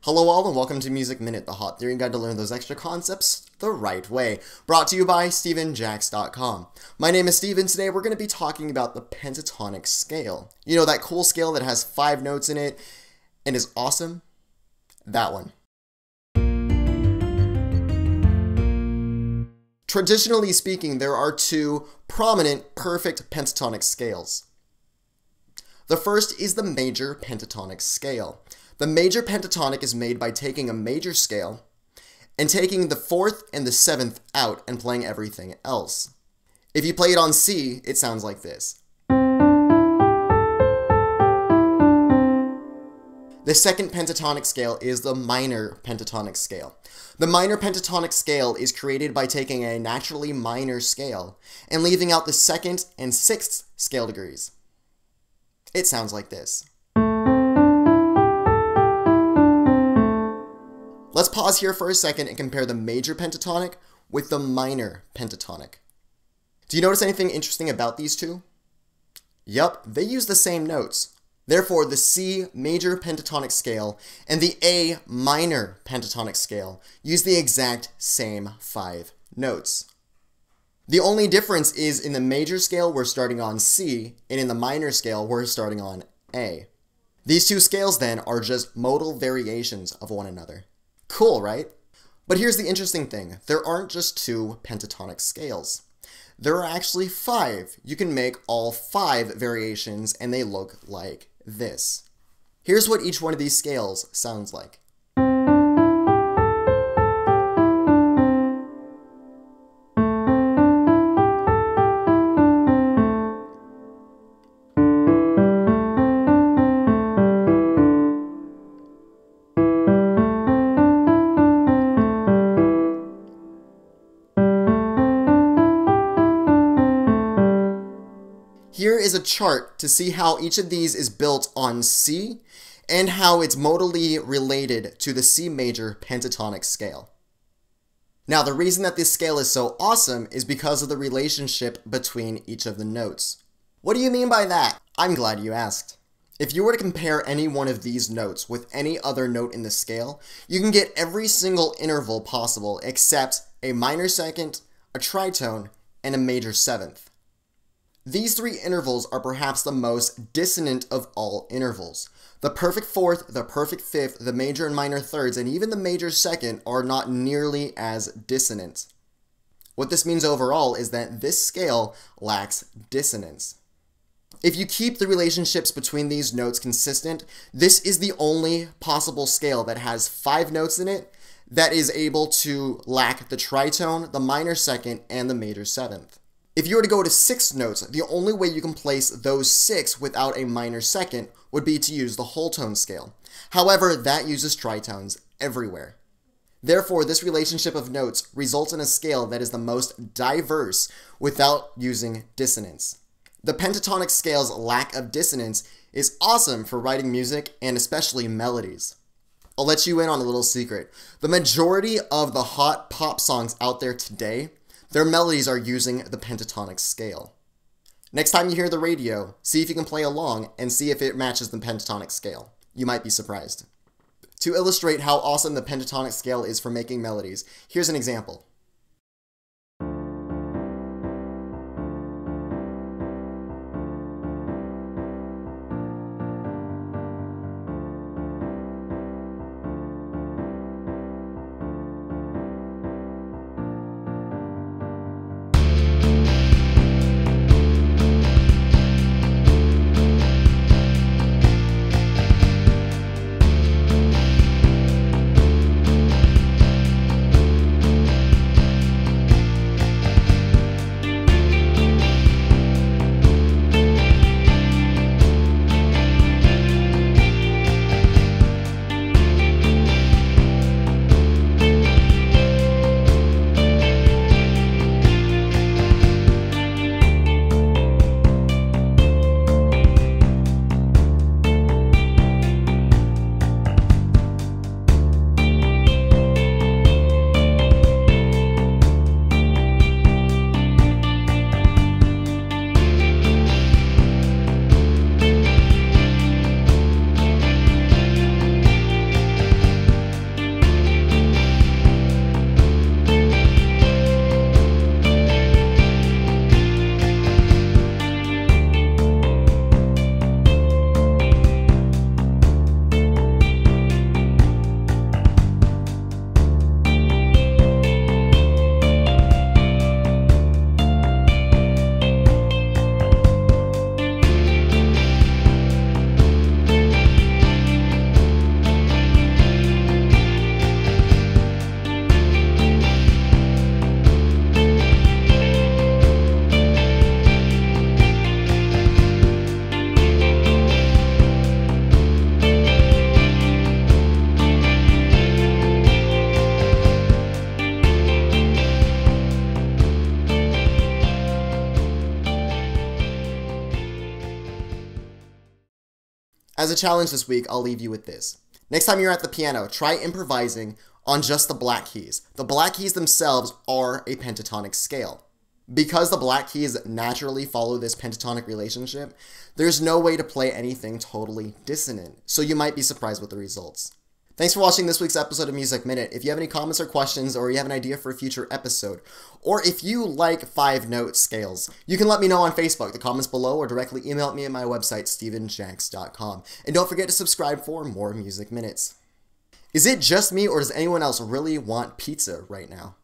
Hello all and welcome to Music Minute, the hot theory guide to learn those extra concepts the right way. Brought to you by StevenJax.com. My name is Steven. Today we're going to be talking about the pentatonic scale. You know, that cool scale that has 5 notes in it and is awesome? That one. Traditionally speaking, there are 2 prominent perfect pentatonic scales. The first is the major pentatonic scale. The major pentatonic is made by taking a major scale and taking the 4th and the 7th out and playing everything else. If you play it on C, it sounds like this. The second pentatonic scale is the minor pentatonic scale. The minor pentatonic scale is created by taking a naturally minor scale and leaving out the 2nd and 6th scale degrees. It sounds like this. Let's pause here for a second and compare the major pentatonic with the minor pentatonic. Do you notice anything interesting about these two? Yup, they use the same notes. Therefore, the C major pentatonic scale and the A minor pentatonic scale use the exact same 5 notes. The only difference is in the major scale we're starting on C, and in the minor scale we're starting on A. These 2 scales then are just modal variations of one another. Cool, right? But here's the interesting thing. There aren't just 2 pentatonic scales. There are actually 5. You can make all 5 variations and they look like this. Here's what each one of these scales sounds like. Here is a chart to see how each of these is built on C and how it's modally related to the C major pentatonic scale. Now, the reason that this scale is so awesome is because of the relationship between each of the notes. What do you mean by that? I'm glad you asked. If you were to compare any one of these notes with any other note in the scale, you can get every single interval possible except a minor 2nd, a tritone, and a major 7th. These 3 intervals are perhaps the most dissonant of all intervals. The perfect 4th, the perfect 5th, the major and minor 3rds, and even the major 2nd are not nearly as dissonant. What this means overall is that this scale lacks dissonance. If you keep the relationships between these notes consistent, this is the only possible scale that has 5 notes in it that is able to lack the tritone, the minor 2nd, and the major 7th. If you were to go to 6 notes, the only way you can place those 6 without a minor 2nd would be to use the whole tone scale. However, that uses tritones everywhere. Therefore, this relationship of notes results in a scale that is the most diverse without using dissonance. The pentatonic scale's lack of dissonance is awesome for writing music and especially melodies. I'll let you in on a little secret. The majority of the hot pop songs out there today, their melodies are using the pentatonic scale. Next time you hear the radio, see if you can play along and see if it matches the pentatonic scale. You might be surprised. To illustrate how awesome the pentatonic scale is for making melodies, here's an example. As a challenge this week, I'll leave you with this. Next time you're at the piano, try improvising on just the black keys. The black keys themselves are a pentatonic scale. Because the black keys naturally follow this pentatonic relationship, there's no way to play anything totally dissonant, so you might be surprised with the results. Thanks for watching this week's episode of Music Minute. If you have any comments or questions, or you have an idea for a future episode, or if you like 5-note scales, you can let me know on Facebook, the comments below, or directly email me at my website, stephenjanks.com. And don't forget to subscribe for more Music Minutes. Is it just me, or does anyone else really want pizza right now?